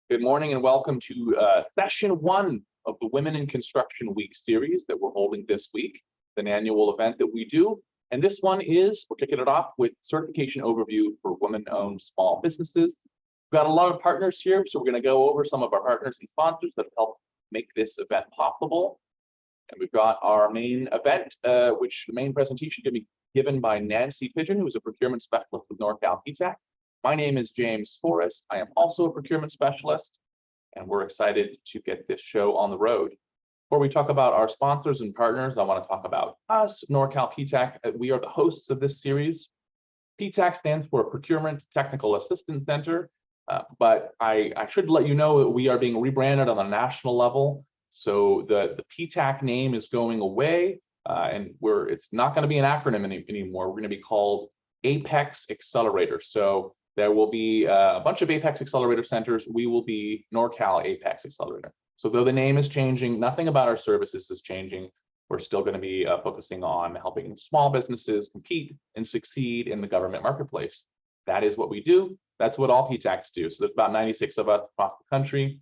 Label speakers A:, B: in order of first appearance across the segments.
A: Good morning and welcome to session 1 of the Women in Construction Week series that we're holding this week, an annual event that we do. And this one is, we're kicking it off with certification overview for women-owned small businesses. We've got a lot of partners here, so we're going to go over some of our partners and sponsors that help make this event possible. And we've got our main event, which the main presentation is going to be given by Nancy Pigeon, who is a procurement specialist with NorCal PTAC. My name is James Forrest. I am also a procurement specialist, and we're excited to get this show on the road. Before we talk about our sponsors and partners, I want to talk about us, NorCal PTAC. We are the hosts of this series. PTAC stands for Procurement Technical Assistance Center, but I should let you know that we are being rebranded on the national level. So the PTAC name is going away, and it's not going to be an acronym anymore. We're going to be called Apex Accelerator. So there will be a bunch of Apex Accelerator centers. We will be NorCal Apex Accelerator. So though the name is changing, nothing about our services is changing. We're still going to be focusing on helping small businesses compete and succeed in the government marketplace. That is what we do. That's what all PTACs do. So there's about 96 of us across the country.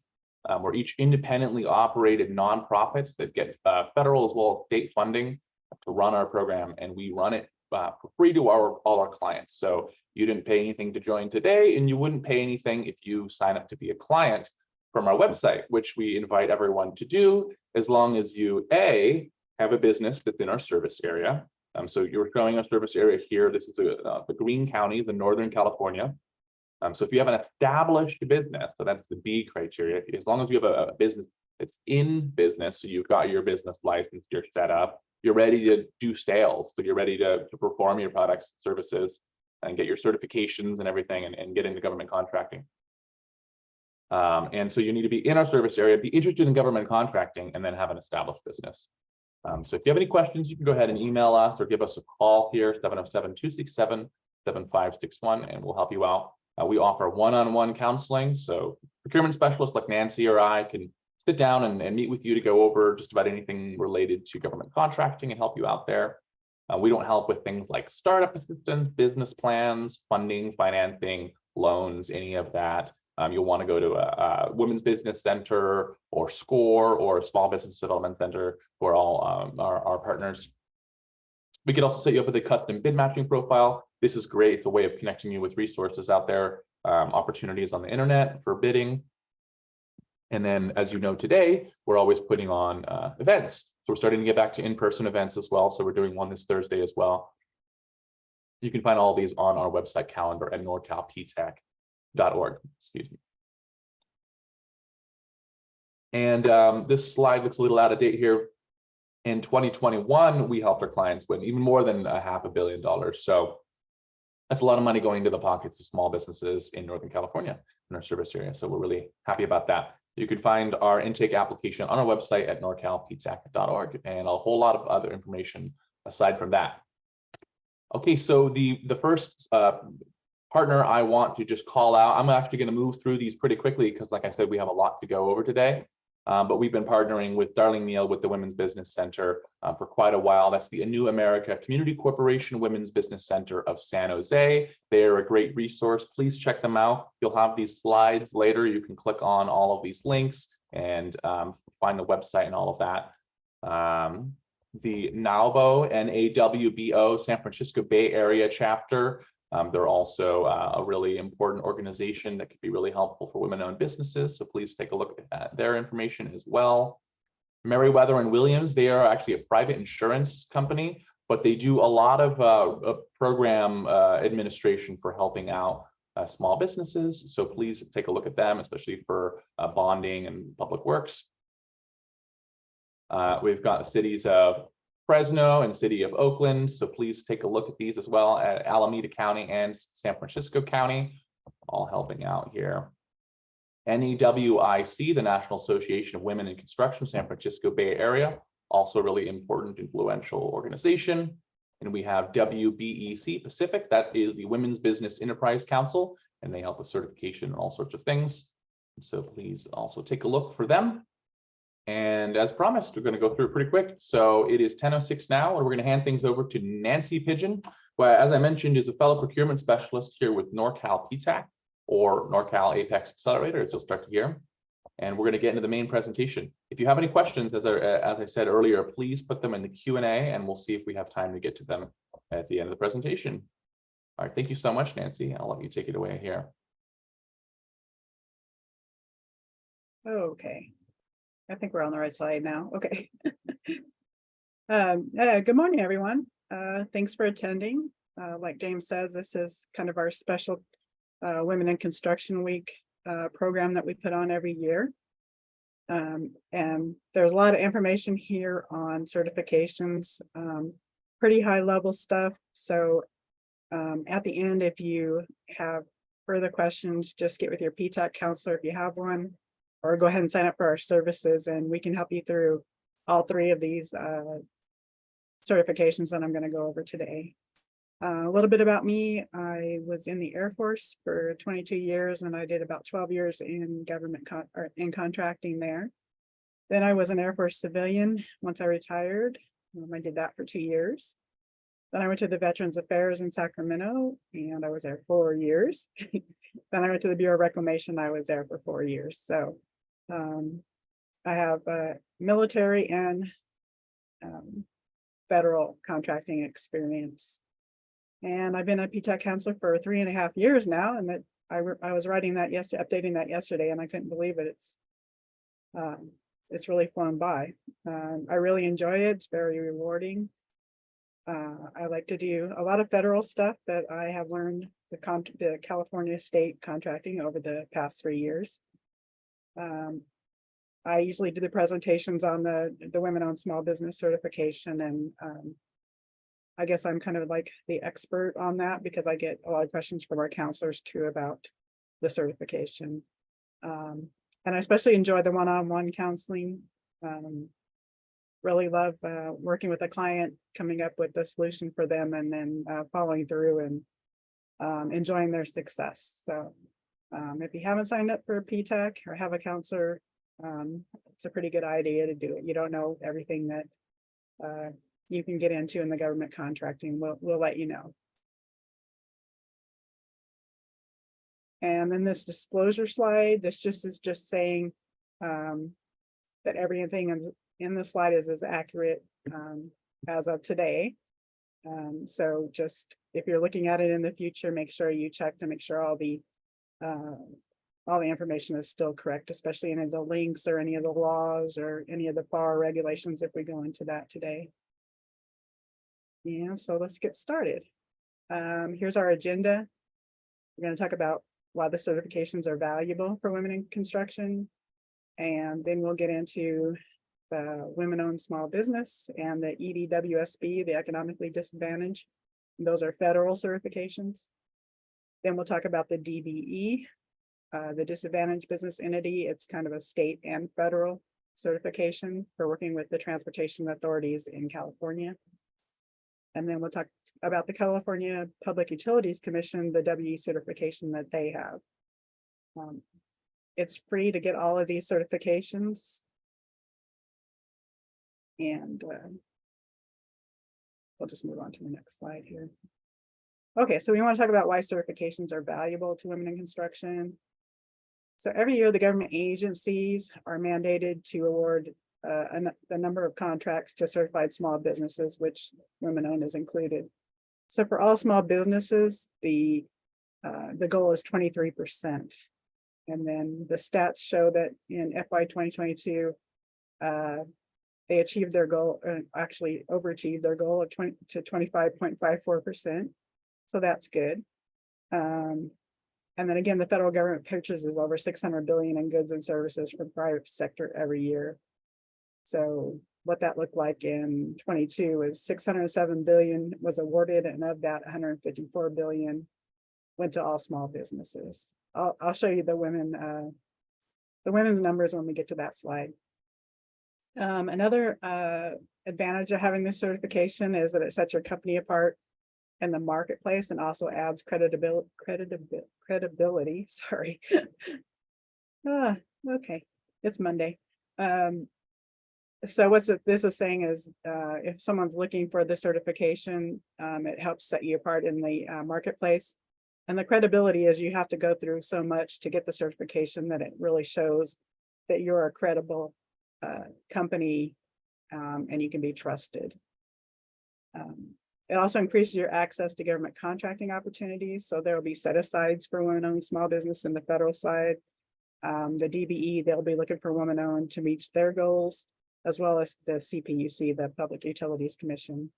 A: We're each independently operated nonprofits that get federal as well as state funding to run our program, and we run it for free to all our clients. So you didn't pay anything to join today, and you wouldn't pay anything if you sign up to be a client from our website, which we invite everyone to do, as long as you have a business that's in our service area. So you're showing our service area here. This is the Green County, the Northern California. So if you have an established business, so that's the B criteria, as long as you have a business that's in business, so you've got your business license, you're set up, you're ready to do sales, so you're ready to perform your products and services and get your certifications and everything and get into government contracting. And so you need to be in our service area, be interested in government contracting, and then have an established business. So if you have any questions, you can go ahead and email us or give us a call here, 707-267-7561, and we'll help you out. We offer one-on-one counseling, so procurement specialists like Nancy or I can sit down and meet with you to go over just about anything related to government contracting and help you out there. We don't help with things like startup assistance, business plans, funding, financing, loans, any of that. You'll want to go to a Women's Business Center or SCORE or a Small Business Development Center, who are all our partners. We could also set you up with a custom bid matching profile. This is great. It's a way of connecting you with resources out there, opportunities on the internet for bidding. And then, as you know, today, we're always putting on events. So we're starting to get back to in-person events as well. So we're doing one this Thursday as well. You can find all of these on our website calendar at norcalptech.org. Excuse me. And this slide looks a little out of date here. In 2021, we helped our clients win even more than $500 million. So that's a lot of money going into the pockets of small businesses in Northern California in our service area. So we're really happy about that. You can find our intake application on our website at norcalptech.org and a whole lot of other information aside from that. Okay, so the first partner I want to just call out, I'm actually going to move through these pretty quickly because, like I said, we have a lot to go over today. But we've been partnering with Darling Neal with the Women's Business Center for quite a while. That's the New America Community Corporation Women's Business Center of San Jose. They're a great resource. Please check them out. You'll have these slides later. You can click on all of these links and find the website and all of that. The NAWBO, N-A-W-B-O, San Francisco Bay Area chapter. They're also a really important organization that could be really helpful for women-owned businesses. So please take a look at their information as well. Meriwether and Williams, they are actually a private insurance company, but they do a lot of program administration for helping out small businesses. So please take a look at them, especially for bonding and public works. We've got the cities of Fresno and City of Oakland, so please take a look at these as well, at Alameda County and San Francisco County, all helping out here. NAICS, the National Association of Women in Construction, San Francisco Bay Area, also really important, influential organization. And we have WBEC Pacific, that is the Women's Business Enterprise Council, and they help with certification and all sorts of things. So please also take a look for them. And as promised, we're going to go through it pretty quick. So it is 10:06 now, and we're going to hand things over to Nancy Pigeon, who, as I mentioned, is a fellow procurement specialist here with NorCal PTAC. or NorCal Apex Accelerator, as you'll start to hear. And we're going to get into the main presentation. If you have any questions, as I said earlier, please put them in the Q&A and we'll see if we have time to get to them at the end of the presentation. All right, thank you so much, Nancy. I'll let you take it away here.
B: Okay, I think we're on the right slide now. Okay. Good morning, everyone. Thanks for attending. Like James says, this is kind of our special Women in Construction Week program that we put on every year. And there's a lot of information here on certifications, pretty high level stuff. So at the end, if you have further questions, just get with your PTAC counselor if you have one, or go ahead and sign up for our services and we can help you through all three of these certifications that I'm going to go over today. A little bit about me. I was in the Air Force for 22 years and I did about 12 years in government in contracting there. Then I was an Air Force civilian once I retired. I did that for 2 years. Then I went to the Veterans Affairs in Sacramento and I was there 4 years. Then I went to the Bureau of Reclamation. I was there for 4 years. So I have military and federal contracting experience. And I've been a PTAC counselor for 3.5 years now, and that I was writing that yesterday, updating that yesterday, and I couldn't believe it. It's really flown by. I really enjoy it. It's very rewarding. I like to do a lot of federal stuff that I have learned the California state contracting over the past 3 years. I usually do the presentations on the Women-Owned Small Business Certification, and I guess I'm kind of like the expert on that because I get a lot of questions from our counselors too about the certification. And I especially enjoy the one-on-one counseling. Really love working with a client, coming up with the solution for them and then following through and enjoying their success. So if you haven't signed up for a PTAC or have a counselor, it's a pretty good idea to do it. You don't know everything that you can get into in the government contracting. We'll let you know. And then this disclosure slide, this is just saying that everything in the slide is as accurate as of today. So just if you're looking at it in the future, make sure you check to make sure all the information is still correct, especially any of the links or any of the laws or any of the FAR regulations if we go into that today. Yeah, so let's get started. Here's our agenda. We're going to talk about why the certifications are valuable for women in construction. And then we'll get into the women-owned small business and the EDWOSB, the economically disadvantaged. Those are federal certifications. Then we'll talk about the DBE, the disadvantaged business entity. It's kind of a state and federal certification for working with the transportation authorities in California. And then we'll talk about the California Public Utilities Commission, the WIC certification that they have. It's free to get all of these certifications. And we'll just move on to the next slide here. Okay, so we want to talk about why certifications are valuable to women in construction. So every year, the government agencies are mandated to award the number of contracts to certified small businesses, which women-owned is included. So for all small businesses, the goal is 23%. And then the stats show that in FY 2022, they achieved their goal, actually overachieved their goal of 25.54%. So that's good. And then again, the federal government purchases over $600 billion in goods and services from the private sector every year. So what that looked like in 22 is $607 billion was awarded, and of that, $154 billion went to all small businesses. I'll show you the women's numbers when we get to that slide. Another advantage of having this certification is that it sets your company apart in the marketplace and also adds credibility. Sorry. Okay, it's Monday. So this is saying is if someone's looking for the certification, it helps set you apart in the marketplace. And the credibility is you have to go through so much to get the certification that it really shows that you're a credible company and you can be trusted. It also increases your access to government contracting opportunities. So there will be set-asides for women-owned small business in the federal side. The DBE, they'll be looking for women-owned to reach their goals, as well as the CPUC, the Public Utilities Commission.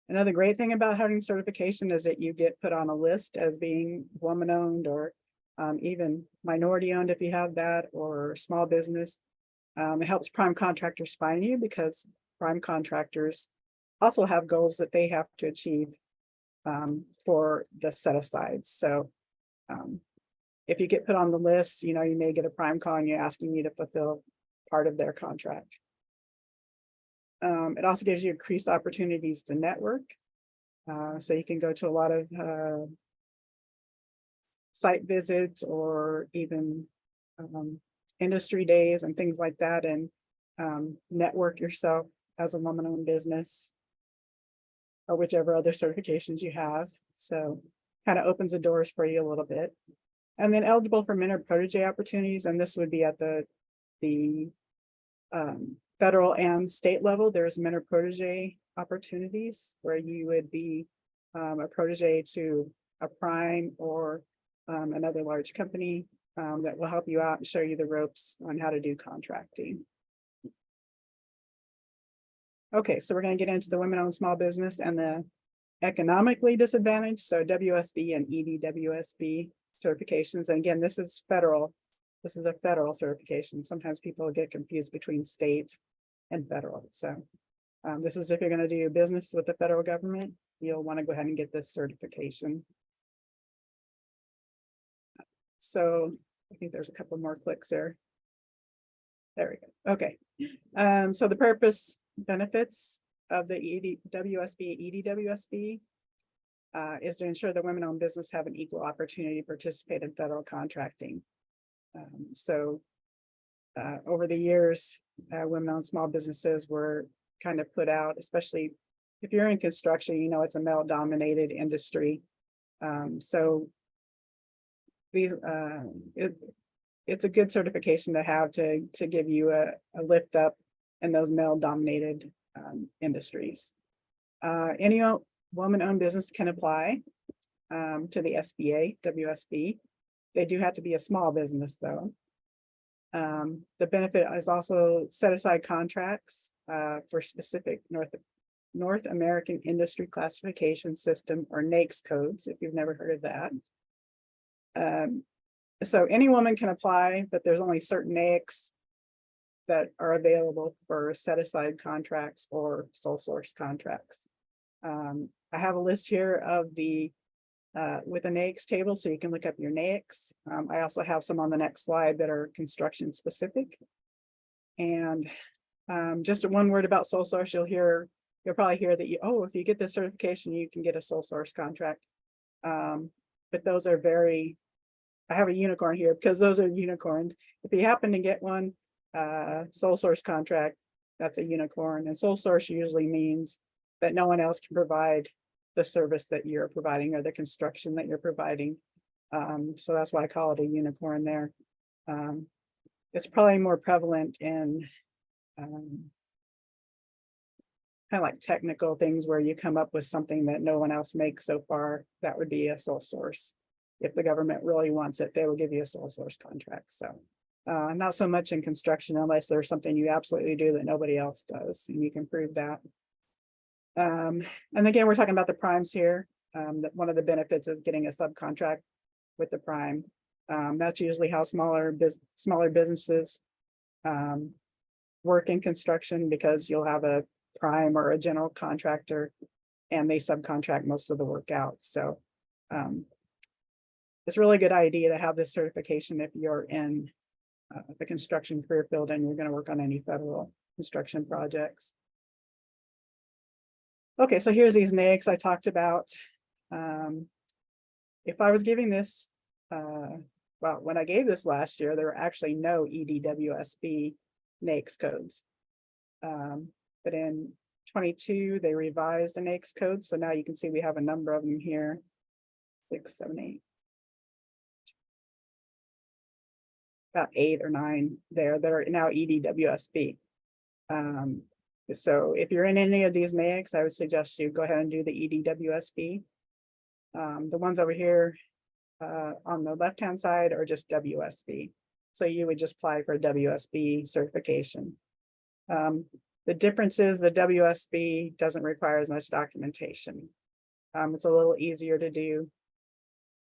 B: Another great thing about having certification is that you get put on a list as being woman-owned or even minority-owned if you have that, or small business. It helps prime contractors find you because prime contractors also have goals that they have to achieve for the set-asides. So if you get put on the list, you may get a prime call and you're asking you to fulfill part of their contract. It also gives you increased opportunities to network. So you can go to a lot of site visits or even industry days and things like that, and network yourself as a woman-owned business or whichever other certifications you have. So kind of opens the doors for you a little bit. And then eligible for mentor protege opportunities, and this would be at the federal and state level. There's mentor protege opportunities where you would be a protege to a prime or another large company that will help you out and show you the ropes on how to do contracting. Okay, so we're going to get into the women-owned small business and the economically disadvantaged, so WOSB and EDWOSB certifications. And again, this is federal. This is a federal certification. Sometimes people get confused between state and federal. So this is if you're going to do business with the federal government, you'll want to go ahead and get this certification. So I think there's a couple more clicks there. There we go. Okay. So the purpose benefits of the WOSB, EDWOSB is to ensure that women-owned business have an equal opportunity to participate in federal contracting. Over the years, women-owned small businesses were kind of put out, especially if you're in construction, it's a male-dominated industry. So these, it's a good certification to have to give you a lift up in those male-dominated industries. Any woman-owned business can apply to the SBA, WOSB. They do have to be a small business though. The benefit is also set-aside contracts for specific North American Industry Classification System, or NAICS codes, if you've never heard of that. So any woman can apply, but there's only certain NAICS that are available for set-aside contracts or sole source contracts. I have a list here of the with a NAICS table, so you can look up your NAICS. I also have some on the next slide that are construction specific. And just one word about sole source, you'll probably hear that if you get this certification, you can get a sole source contract. But those are I have a unicorn here because those are unicorns. If you happen to get one sole source contract, that's a unicorn. And sole source usually means that no one else can provide the service that you're providing or the construction that you're providing. So that's why I call it a unicorn there. It's probably more prevalent in kind of like technical things where you come up with something that no one else makes so far. That would be a sole source. If the government really wants it, they will give you a sole source contract. So not so much in construction unless there's something you absolutely do that nobody else does, and you can prove that. And again, we're talking about the primes here. That one of the benefits is getting a subcontract with the prime. That's usually how smaller businesses work in construction, because you'll have a prime or a general contractor and they subcontract most of the work out. So it's a really good idea to have this certification if you're in the construction career field and you're going to work on any federal construction projects. Okay, so here's these NAICS I talked about. If I was giving this, well, when I gave this last year, there were actually no EDWOSB NAICS codes. But in 22, they revised the NAICS code. So now you can see we have a number of them here. 6, 7, 8. About 8 or 9 there that are now EDWSB. So if you're in any of these NAICS, I would suggest you go ahead and do the EDWSB. The ones over here on the left-hand side are just WSB. So you would just apply for a WSB certification. The difference is the WSB doesn't require as much documentation. It's a little easier to do.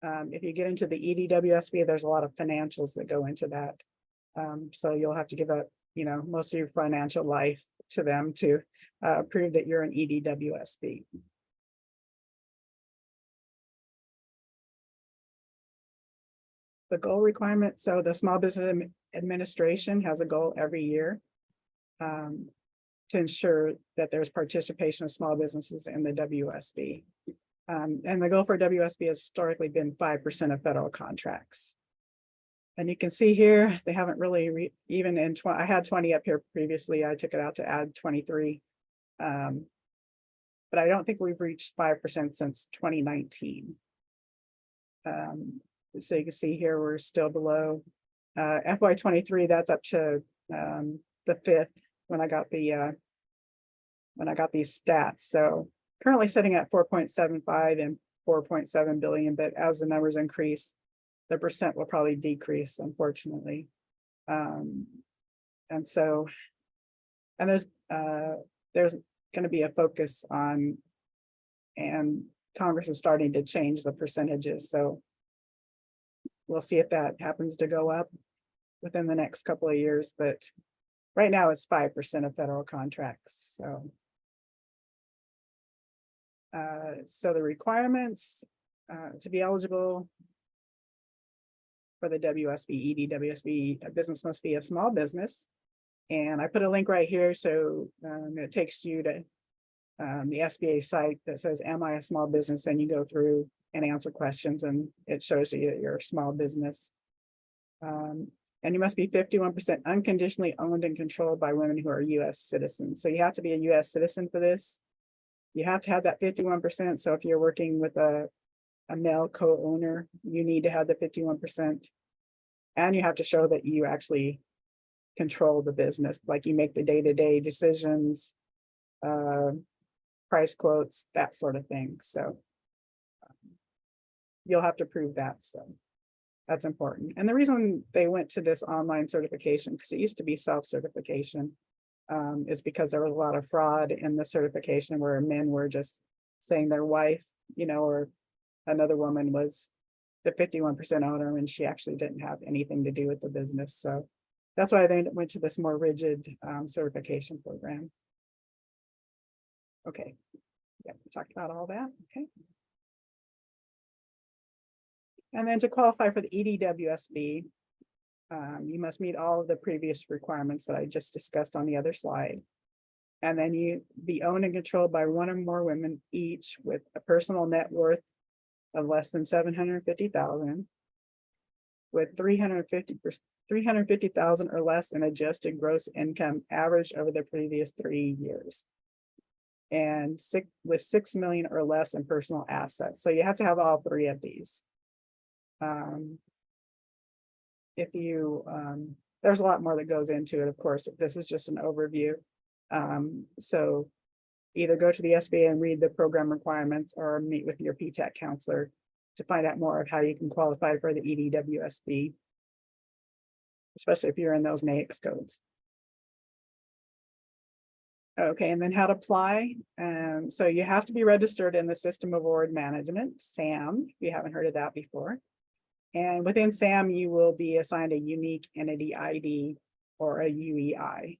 B: If you get into the EDWSB, there's a lot of financials that go into that. So you'll have to give up, most of your financial life to them to prove that you're an EDWSB. The goal requirement. So the Small Business Administration has a goal every year to ensure that there's participation of small businesses in the WSB. And the goal for WSB has historically been 5% of federal contracts. And you can see here, they haven't really even in I had 20 up here previously. I took it out to add 23. But I don't think we've reached 5% since 2019. So you can see here, we're still below FY23. That's up to the 5th when I got the these stats. So currently sitting at 4.75 and 4.7 billion, but as the numbers increase, the percent will probably decrease, unfortunately. And there's going to be a focus on, and Congress is starting to change the percentages. So we'll see if that happens to go up within the next couple of years, but right now it's 5% of federal contracts. So the requirements to be eligible for the WSB, EDWSB, a business must be a small business. And I put a link right here, so it takes you to the SBA site that says, am I a small business? And you go through and answer questions, and it shows you that you're a small business. And you must be 51% unconditionally owned and controlled by women who are US citizens. So you have to be a US citizen for this. You have to have that 51%. So if you're working with a male co-owner, you need to have the 51%. And you have to show that you actually control the business, like you make the day-to-day decisions, price quotes, that sort of thing. So you'll have to prove that. So that's important. And the reason they went to this online certification, because it used to be self-certification, is because there was a lot of fraud in the certification where men were just saying their wife, or another woman was the 51% owner and she actually didn't have anything to do with the business. So that's why they went to this more rigid certification program. Okay, yeah, we talked about all that. Okay. And then to qualify for the EDWSB, you must meet all of the previous requirements that I just discussed on the other slide. And then you be owned and controlled by one or more women each with a personal net worth of less than 750,000, with 350,000 or less in adjusted gross income average over the previous 3 years, and with 6 million or less in personal assets. So you have to have all 3 of these. There's a lot more that goes into it, of course. This is just an overview. So either go to the SBA and read the program requirements or meet with your PTAC counselor to find out more of how you can qualify for the EDWSB, especially if you're in those NAICS codes. Okay, and then how to apply. So you have to be registered in the System of Award Management, SAM, if you haven't heard of that before. And within SAM, you will be assigned a unique entity ID or a UEI.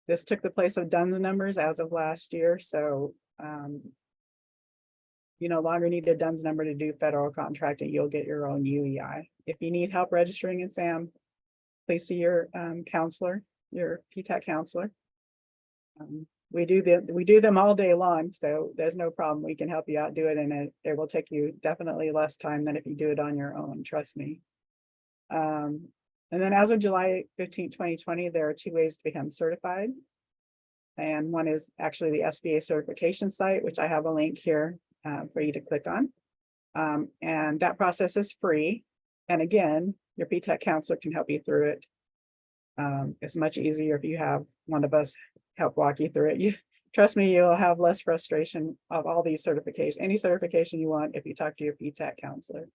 B: This took the place of DUNS numbers as of last year. So you no longer need a DUNS number to do federal contracting. You'll get your own UEI. If you need help registering in SAM, please see your counselor, your PTAC counselor. We do them all day long, so there's no problem. We can help you out do it, and it will take you definitely less time than if you do it on your own, trust me. And then as of July 15, 2020, there are 2 ways to become certified. And one is actually the SBA certification site, which I have a link here for you to click on. And that process is free. And again, your PTAC counselor can help you through it. It's much easier if you have one of us help walk you through it. Trust me, you'll have less frustration of all these certifications, any certification you want if you talk to your PTAC counselor.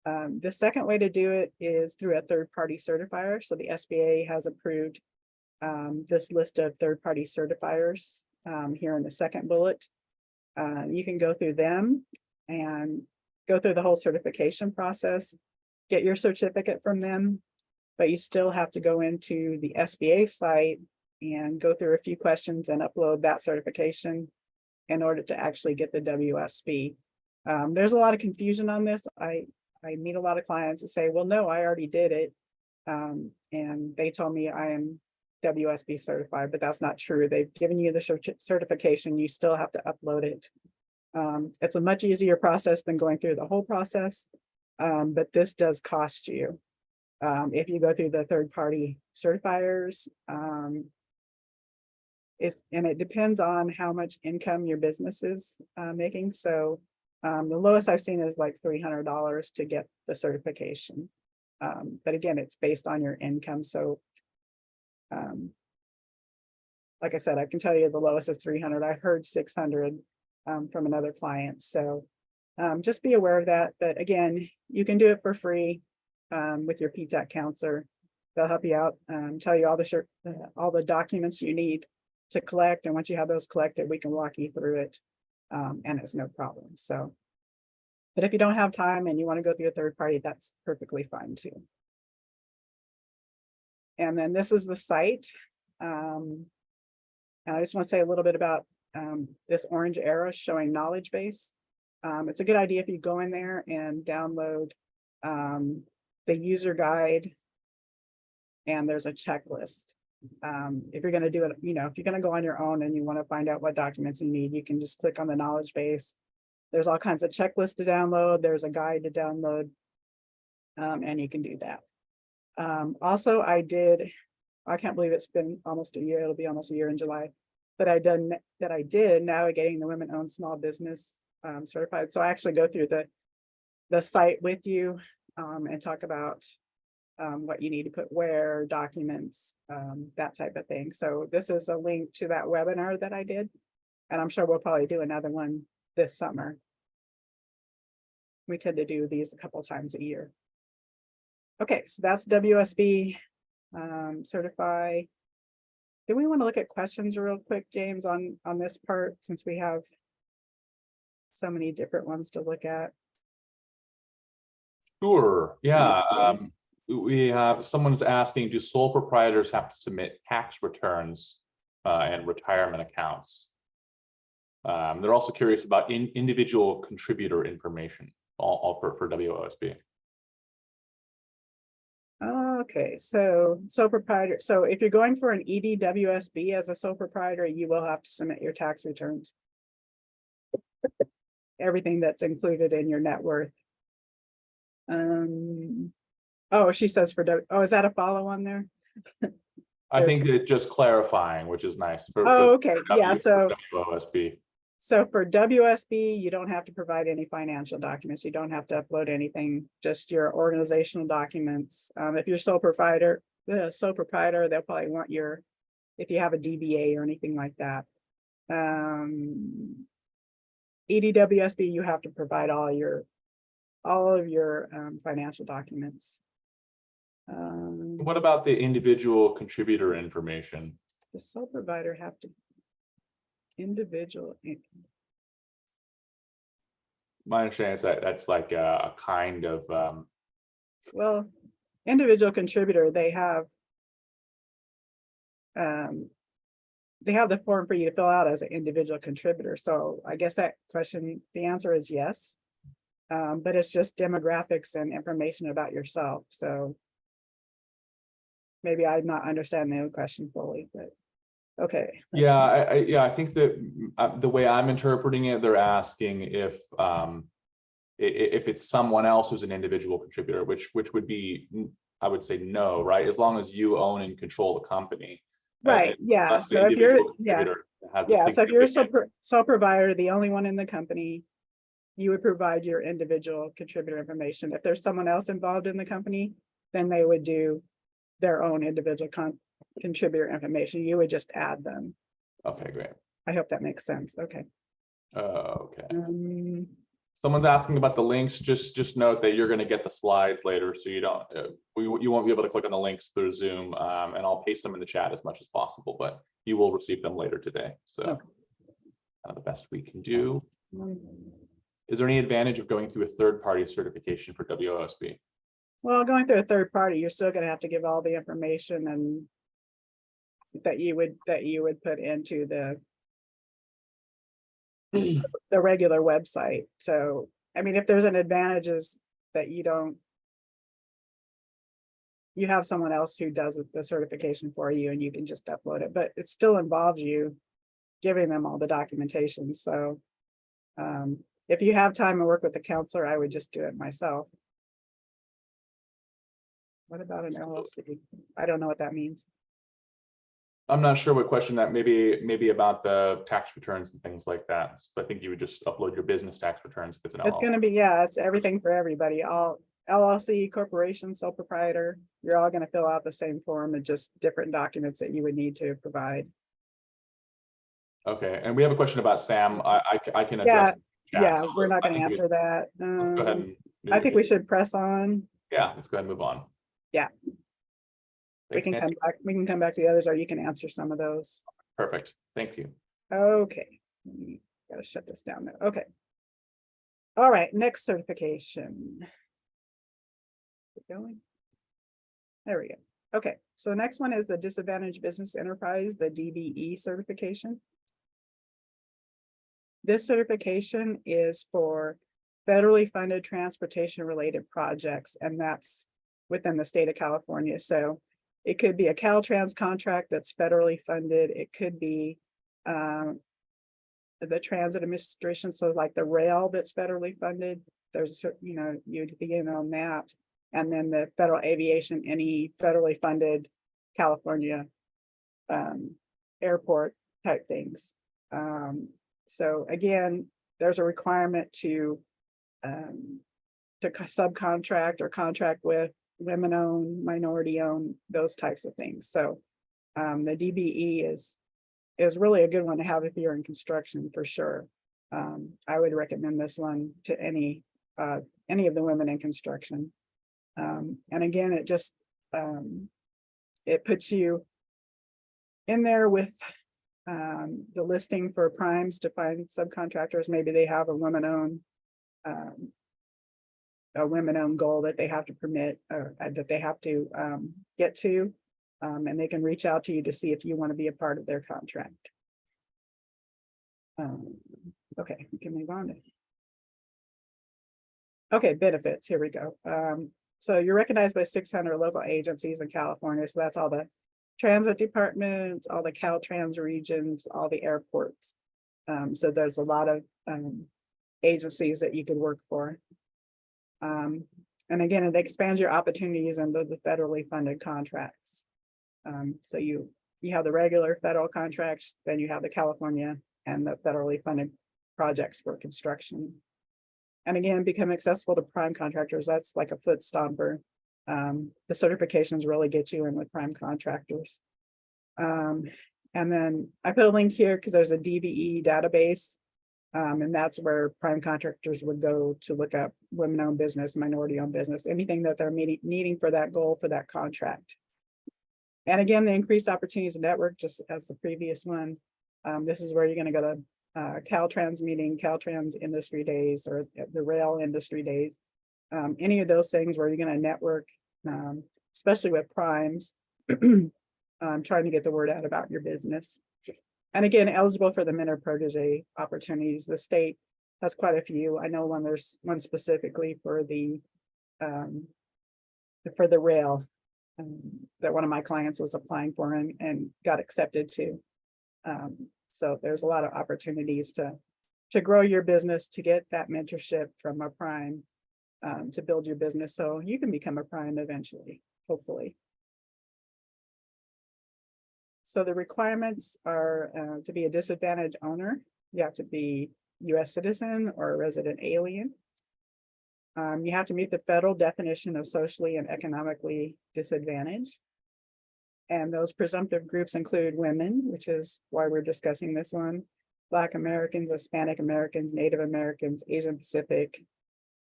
B: The second way to do it is through a third-party certifier. So the SBA has approved this list of third-party certifiers here in the second bullet. You can go through them and go through the whole certification process, get your certificate from them, but you still have to go into the SBA site and go through a few questions and upload that certification in order to actually get the WOSB. There's a lot of confusion on this. I meet a lot of clients that say, well, no, I already did it. And they told me I am WOSB certified, but that's not true. They've given you the certification. You still have to upload it. It's a much easier process than going through the whole process, but this does cost you. If you go through the third-party certifiers, and it depends on how much income your business is making. So the lowest I've seen is like $300 to get the certification. But again, it's based on your income. So like I said, I can tell you the lowest is 300. I heard 600 from another client. So just be aware of that. But again, you can do it for free with your PTAC counselor. They'll help you out, tell you all the documents you need to collect. And once you have those collected, we can walk you through it. And it's no problem. So, but if you don't have time and you want to go through a third party, that's perfectly fine too. And then this is the site. And I just want to say a little bit about this orange arrow showing knowledge base. It's a good idea if you go in there and download the user guide, and there's a checklist. If you're going to do it, if you're going to go on your own and you want to find out what documents you need, you can just click on the knowledge base. There's all kinds of checklists to download. There's a guide to download, and you can do that. Also, I can't believe it's been almost a year. It'll be almost a year in July that I did navigating the women-owned small business certified. So I actually go through the site with you and talk about what you need to put where, documents, that type of thing. So this is a link to that webinar that I did, and I'm sure we'll probably do another one this summer. We tend to do these a couple times a year. Okay, so that's WOSB certify. Do we want to look at questions real quick, James, on this part, since we have so many different ones to look at?
A: Sure. Yeah. We have someone's asking, do sole proprietors have to submit tax returns and retirement accounts? They're also curious about individual contributor information, all for WOSB.
B: Okay, so sole proprietor. So if you're going for an EDWOSB as a sole proprietor, you will have to submit your tax returns. Everything that's included in your net worth. Oh, she says oh, is that a follow on there?
A: I think that just clarifying, which is nice.
B: Okay, yeah. So
A: WOSB.
B: So for WOSB, you don't have to provide any financial documents. You don't have to upload anything, just your organizational documents. If you're sole proprietor, they'll probably want if you have a DBA or anything like that. EDWOSB, you have to provide all of your financial documents.
A: What about the individual contributor information?
B: The sole provider have to individual.
A: My understanding is that that's like a kind of
B: well, individual contributor, they have the form for you to fill out as an individual contributor. So I guess that question, the answer is yes, but it's just demographics and information about yourself. So maybe I'm not understanding the question fully, but okay.
A: Yeah, I think that the way I'm interpreting it, they're asking if it's someone else who's an individual contributor, which would be, I would say no, right? As long as you own and control the company.
B: Right. Yeah. So if you're so if you're a sole provider, the only one in the company, you would provide your individual contributor information. If there's someone else involved in the company, then they would do their own individual contributor information. You would just add them.
A: Okay, great.
B: I hope that makes sense. Okay.
A: Okay.
B: Um,
A: Someone's asking about the links. Just note that you're going to get the slides later, so you don't you won't be able to click on the links through Zoom, and I'll paste them in the chat as much as possible, but you will receive them later today. So
B: Okay.
A: The best we can do.
B: um,
A: Is there any advantage of going through a third-party certification for WOSB?
B: Well, going through a third party, you're still going to have to give all the information and that you would put into the regular website. So, I mean, if there's an advantage is that you have someone else who does the certification for you and you can just upload it, but it still involves you giving them all the documentation. So if you have time to work with the counselor, I would just do it myself. What about an LLC? I don't know what that means.
A: I'm not sure what question that maybe about the tax returns and things like that. So I think you would just upload your business tax returns if it's an
B: It's
A: LLC.
B: going to be, yeah, it's everything for everybody. All LLC, corporation, sole proprietor, you're all going to fill out the same form and just different documents that you would need to provide.
A: Okay, and we have a question about SAM. I can address.
B: Yeah, we're not going to answer that.
A: Let's go ahead and
B: I think we should press on.
A: Yeah, let's go ahead and move on.
B: Yeah.
A: Thanks,
B: We
A: Nancy.
B: can come back to the others, or you can answer some of those.
A: Perfect. Thank you.
B: Okay. Gotta shut this down now. Okay. All right, next certification. Is it going? There we go. Okay, so the next one is the Disadvantaged Business Enterprise, the DBE certification. This certification is for federally funded transportation related projects, and that's within the state of California. So it could be a Caltrans contract that's federally funded. It could be the transit administration, so like the rail that's federally funded. There's, you'd be in on that. And then the federal aviation, any federally funded California airport type things. So again, there's a requirement to subcontract or contract with women-owned, minority-owned, those types of things. So the DBE is really a good one to have if you're in construction, for sure. I would recommend this one to any of the women in construction. And again, it just it puts you in there with the listing for primes to find subcontractors. Maybe they have a women-owned goal that they have to permit, or that they have to get to, and they can reach out to you to see if you want to be a part of their contract. Okay, we can move on. Okay, benefits, here we go. So you're recognized by 600 local agencies in California. So that's all the transit departments, all the Caltrans regions, all the airports. So there's a lot of agencies that you could work for. And again, it expands your opportunities into the federally funded contracts. So you have the regular federal contracts, then you have the California and the federally funded projects for construction. And again, become accessible to prime contractors. That's like a foot stomper. The certifications really get you in with prime contractors. And then I put a link here because there's a DBE database. And that's where prime contractors would go to look up women-owned business, minority-owned business, anything that they're needing for that goal for that contract. And again, the increased opportunities network, just as the previous one. This is where you're going to go to Caltrans meeting, Caltrans industry days, or the rail industry days. Any of those things where you're going to network, especially with primes, trying to get the word out about your business. And again, eligible for the mentor protege opportunities. The state has quite a few. I know there's one specifically for the rail that one of my clients was applying for and got accepted to. So there's a lot of opportunities to grow your business, to get that mentorship from a prime, to build your business so you can become a prime eventually, hopefully. So the requirements are to be a disadvantaged owner. You have to be US citizen or a resident alien. You have to meet the federal definition of socially and economically disadvantaged. And those presumptive groups include women, which is why we're discussing this one, Black Americans, Hispanic Americans, Native Americans, Asian Pacific,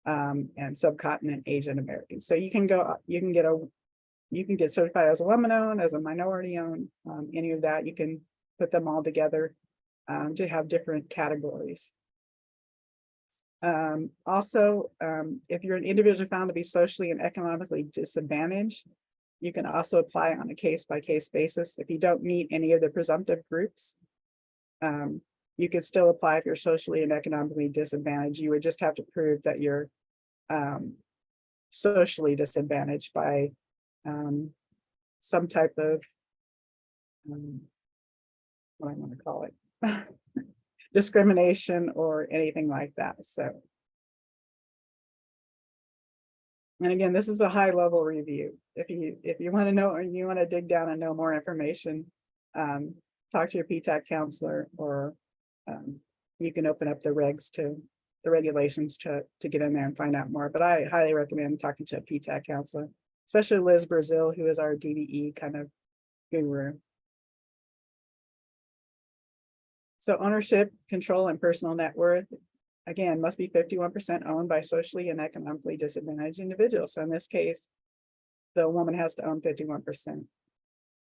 B: and subcontinent Asian Americans. So you can get certified as a woman-owned, as a minority-owned, any of that. You can put them all together to have different categories. Also, if you're an individual found to be socially and economically disadvantaged, you can also apply on a case-by-case basis. If you don't meet any of the presumptive groups, you can still apply if you're socially and economically disadvantaged. You would just have to prove that you're socially disadvantaged by some type of, what I want to call it, discrimination or anything like that. So, and again, this is a high level review. If you want to know, or you want to dig down and know more information, talk to your PTAC counselor, or you can open up the regulations to get in there and find out more. But I highly recommend talking to a PTAC counselor, especially Liz Brazil, who is our DBE kind of guru. So ownership, control, and personal net worth, again, must be 51% owned by socially and economically disadvantaged individuals. So in this case, the woman has to own 51%.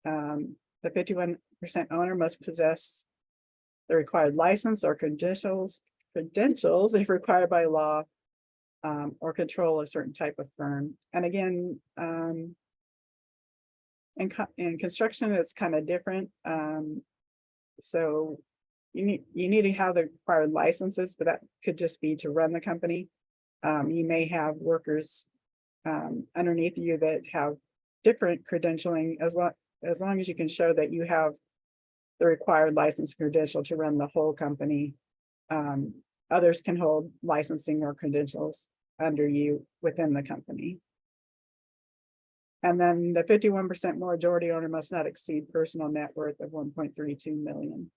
B: The 51% owner must possess the required license or credentials if required by law, or control a certain type of firm. And again, in construction, it's kind of different. So you need to have the required licenses, but that could just be to run the company. You may have workers underneath you that have different credentialing, as long as you can show that you have the required license credential to run the whole company. Others can hold licensing or credentials under you within the company. And then the 51% majority owner must not exceed personal net worth of 1.32 million.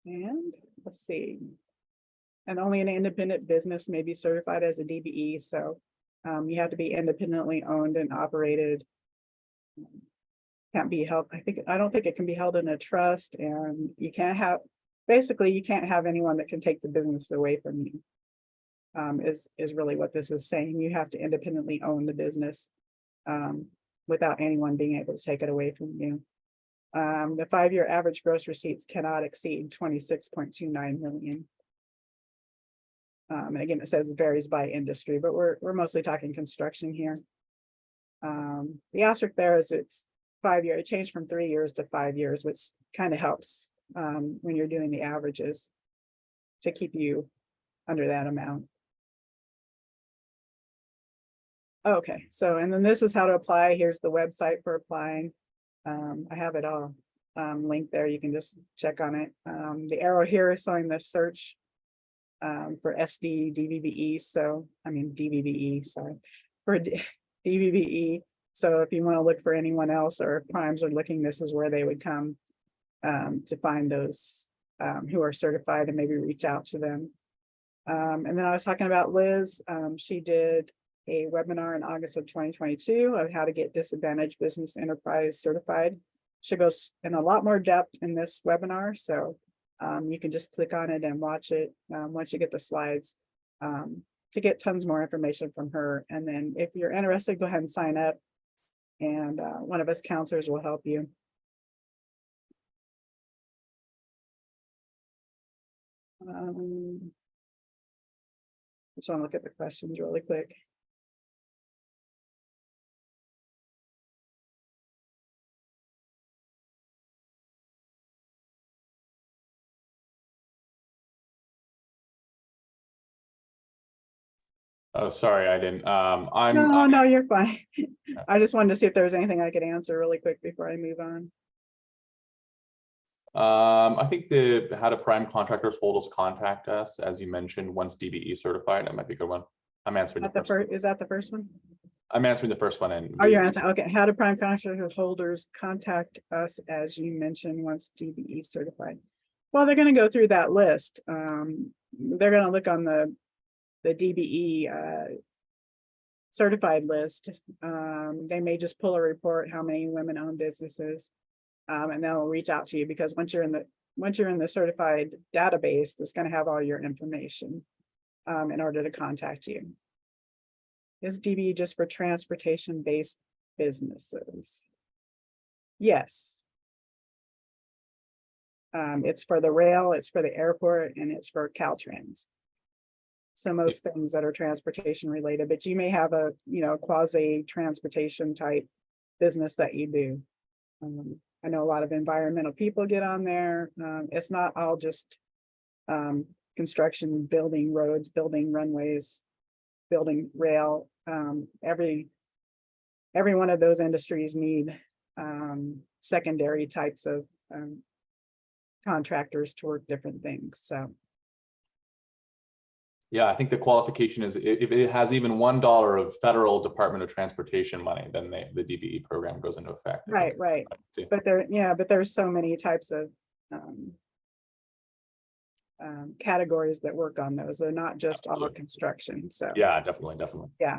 B: And let's see. And only an independent business may be certified as a DBE. So you have to be independently owned and operated. Can't be held. I don't think it can be held in a trust, and you can't have, basically you can't have anyone that can take the business away from you. Is really what this is saying. You have to independently own the business without anyone being able to take it away from you. The 5-year average gross receipts cannot exceed 26.29 million. And again, it says it varies by industry, but we're mostly talking construction here. The asterisk there is it's 5 year. It changed from 3 years to 5 years, which kind of helps when you're doing the averages to keep you under that amount. Okay, so and then this is how to apply. Here's the website for applying. I have it all linked there. You can just check on it. The arrow here is showing the search for SD DBE. So I mean DBE, sorry, for DBE. So if you want to look for anyone else, or if primes are looking, this is where they would come to find those who are certified and maybe reach out to them. And then I was talking about Liz. She did a webinar in August of 2022 of how to get disadvantaged business enterprise certified. She goes in a lot more depth in this webinar. So you can just click on it and watch it once you get the slides to get tons more information from her. And then if you're interested, go ahead and sign up, and one of us counselors will help you. Just want to look at the questions really quick.
A: Oh, sorry, I didn't.
B: No, you're fine. I just wanted to see if there was anything I could answer really quick before I move on.
A: I think how do prime contractors hold us contact us, as you mentioned, once DBE certified. That might be a good one. I'm answering the first.
B: Is that the first one?
A: I'm answering the first one and.
B: Oh, you're answering, okay. How do prime contractor holders contact us, as you mentioned, once DBE certified? Well, they're gonna go through that list. They're gonna look on the DBE certified list. They may just pull a report, how many women-owned businesses, and they'll reach out to you, because once you're in the certified database, it's gonna have all your information in order to contact you. Is DBE just for transportation-based businesses? Yes. It's for the rail, it's for the airport, and it's for Caltrans. So most things that are transportation related, but you may have a, quasi transportation type business that you do. I know a lot of environmental people get on there. It's not all just construction, building roads, building runways, building rail. Every one of those industries need secondary types of contractors to work different things. So
A: yeah, I think the qualification is if it has even $1 of federal Department of Transportation money, then the DBE program goes into effect.
B: Right. But there's so many types of categories that work on those. They're not just all construction. So
A: yeah, definitely.
B: Yeah.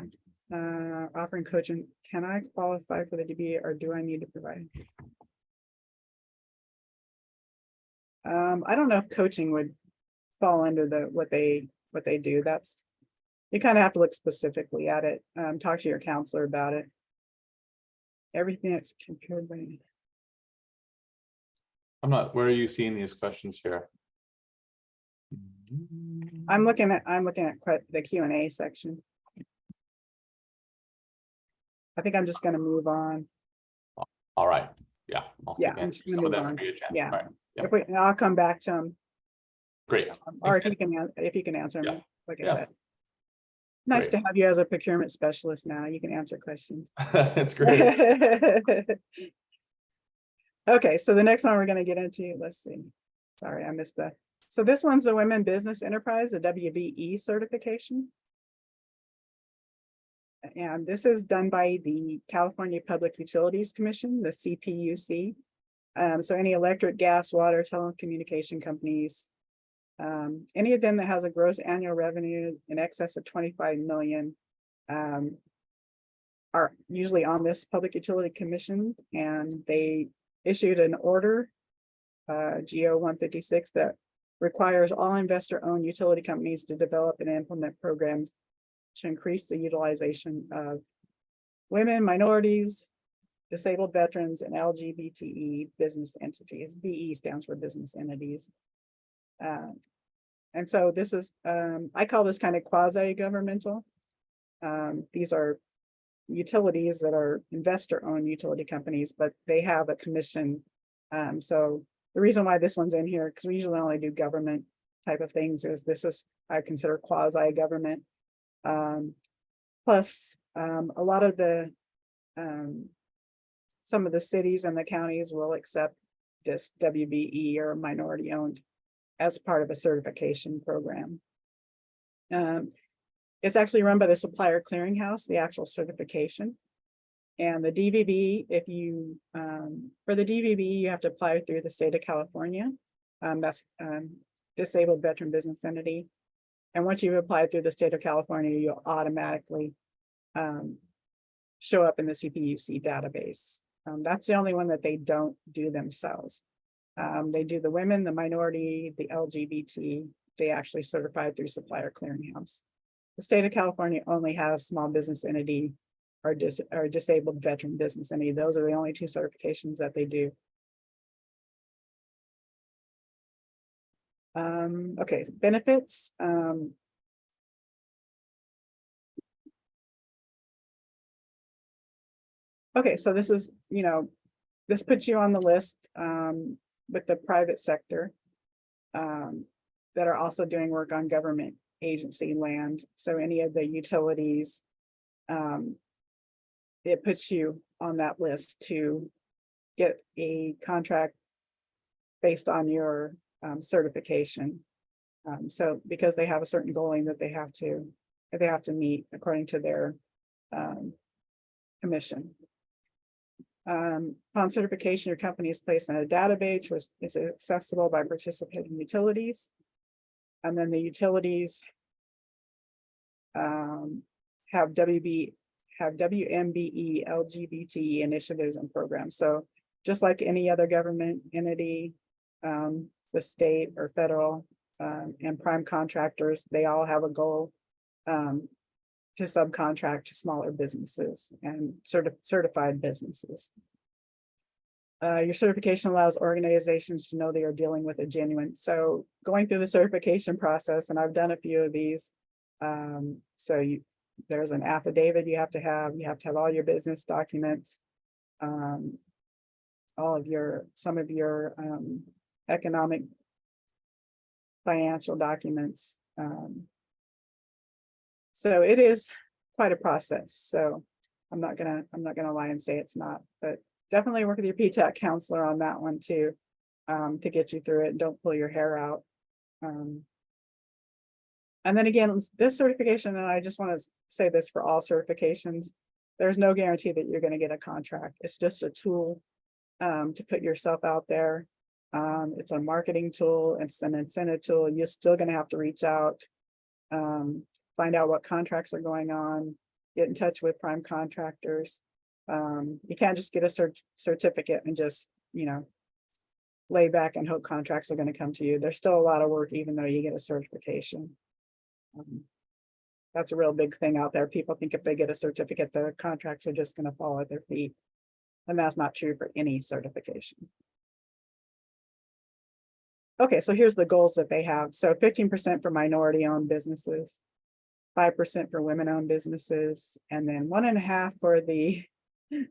B: Offering coaching. Can I qualify for the DBE, or do I need to provide? I don't know if coaching would fall under what they do. That's, you kind of have to look specifically at it. Talk to your counselor about it. Everything that's compared by.
A: Where are you seeing these questions here?
B: I'm looking at the Q&A section. I think I'm just going to move on.
A: All right. Yeah.
B: I'm just going to move on. Yeah.
A: Right. Yeah.
B: I'll come back to them.
A: Great.
B: Or if you can answer them, like I said. Nice
A: Great.
B: to have you as a procurement specialist now. You can answer questions.
A: That's great.
B: Okay, so the next one we're going to get into, let's see. Sorry, I missed that. So this one's the Women Business Enterprise, the WBE certification. And this is done by the California Public Utilities Commission, the CPUC. So any electric, gas, water, telecommunication companies, any of them that has a gross annual revenue in excess of 25 million are usually on this Public Utility Commission, and they issued an order, GO 156, that requires all investor-owned utility companies to develop and implement programs to increase the utilization of women, minorities, disabled veterans, and LGBTE business entities. BE stands for business entities. And so this is, I call this kind of quasi-governmental. These are utilities that are investor-owned utility companies, but they have a commission. So the reason why this one's in here, because we usually only do government type of things, is this is, I consider quasi-government. Plus, a lot of the, some of the cities and the counties will accept this WBE or minority-owned as part of a certification program. It's actually run by the Supplier Clearinghouse, the actual certification. And the DVB, if you, for the DVB, you have to apply through the state of California. That's Disabled Veteran Business Entity. And once you've applied through the state of California, you'll automatically show up in the CPUC database. That's the only one that they don't do themselves. They do the women, the minority, the LGBT. They actually certified through Supplier Clearinghouse. The state of California only has small business entity or disabled veteran business entity. Those are the only two certifications that they do. Okay, benefits. Okay, so this is, this puts you on the list with the private sector that are also doing work on government agency land. So any of the utilities, it puts you on that list to get a contract based on your certification. So because they have a certain goaling that they have to meet according to their commission. Upon certification, your company is placed in a database which is accessible by participating utilities. And then the utilities have WMBE LGBT initiatives and programs. So just like any other government entity, the state or federal and prime contractors, they all have a goal to subcontract to smaller businesses and certified businesses. Your certification allows organizations to know they are dealing with a genuine. So going through the certification process, and I've done a few of these. There's an affidavit you have to have all your business documents, some of your economic financial documents. So it is quite a process. So I'm not gonna lie and say it's not, but definitely work with your PTAC counselor on that one too, to get you through it. Don't pull your hair out. And then again, this certification, and I just want to say this for all certifications, there's no guarantee that you're going to get a contract. It's just a tool to put yourself out there. It's a marketing tool. It's an incentive tool. You're still going to have to reach out, find out what contracts are going on, get in touch with prime contractors. You can't just get a certificate and just, lay back and hope contracts are going to come to you. There's still a lot of work, even though you get a certification. That's a real big thing out there. People think if they get a certificate, the contracts are just going to fall at their feet. And that's not true for any certification. Okay, so here's the goals that they have. So 15% for minority-owned businesses, 5% for women-owned businesses, and then 1.5% for the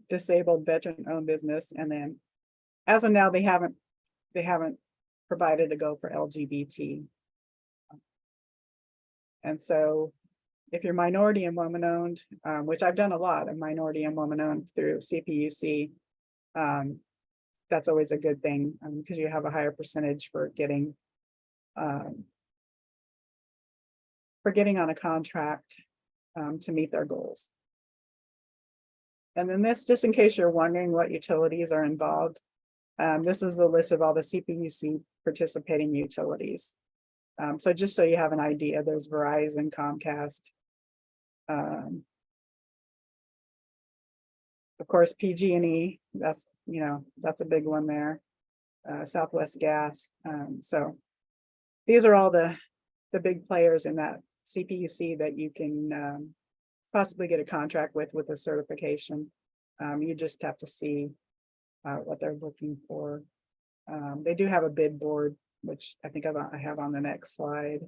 B: disabled veteran-owned business. And then as of now, they haven't provided a goal for LGBT. And so if you're minority and woman-owned, which I've done a lot of minority and woman-owned through CPUC, that's always a good thing because you have a higher percentage for getting on a contract to meet their goals. And then this, just in case you're wondering what utilities are involved, this is a list of all the CPUC participating utilities. So just so you have an idea, there's Verizon, Comcast, of course, PG&E, that's a big one there, Southwest Gas. So these are all the big players in that CPUC that you can possibly get a contract with a certification. You just have to see what they're looking for. They do have a bid board, which I think I have on the next slide.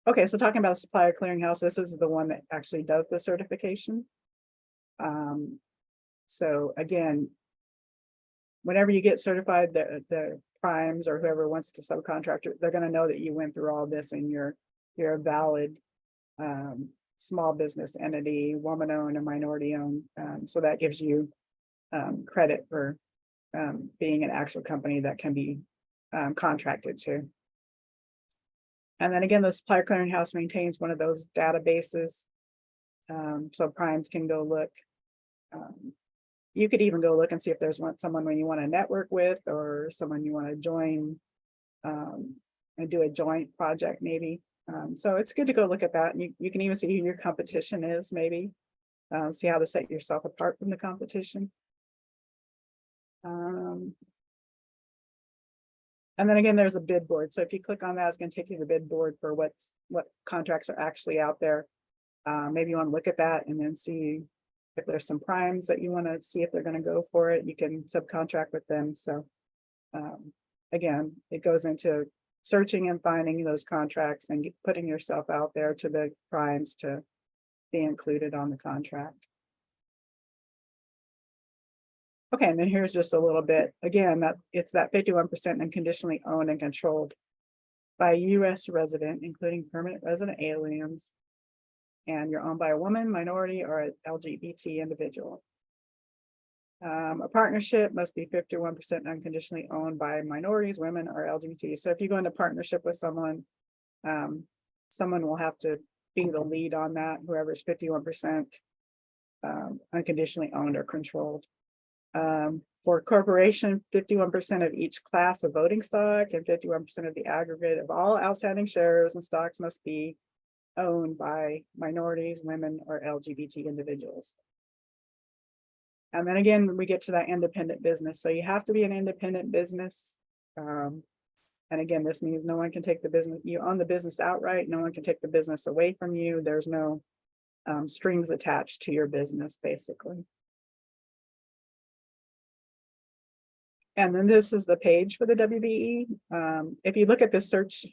B: Okay, so talking about Supplier Clearinghouse, this is the one that actually does the certification. So again, whenever you get certified, the primes or whoever wants to subcontract, they're going to know that you went through all this and you're a valid small business entity, woman-owned and minority-owned. So that gives you credit for being an actual company that can be contracted to. And then again, the Supplier Clearinghouse maintains one of those databases. So primes can go look. You could even go look and see if there's someone you want to network with or someone you want to join and do a joint project maybe. So it's good to go look at that. And you can even see who your competition is maybe. See how to set yourself apart from the competition. And then again, there's a bid board. So if you click on that, it's going to take you to the bid board for what contracts are actually out there. Maybe you want to look at that and then see if there's some primes that you want to see if they're going to go for it. You can subcontract with them. So again, it goes into searching and finding those contracts and putting yourself out there to the primes to be included on the contract. Okay, and then here's just a little bit, again, that it's that 51% unconditionally owned and controlled by a U.S. resident, including permanent resident aliens, and you're owned by a woman, minority, or an LGBT individual. A partnership must be 51% unconditionally owned by minorities, women, or LGBT. So if you go into partnership with someone, someone will have to be the lead on that, whoever's 51% unconditionally owned or controlled. For corporation, 51% of each class of voting stock and 51% of the aggregate of all outstanding shares and stocks must be owned by minorities, women, or LGBT individuals. And then again, we get to that independent business. So you have to be an independent business. And again, this means no one can take the business, you own the business outright, no one can take the business away from you. There's no strings attached to your business, basically. And then this is the page for the WBE. If you look at this search,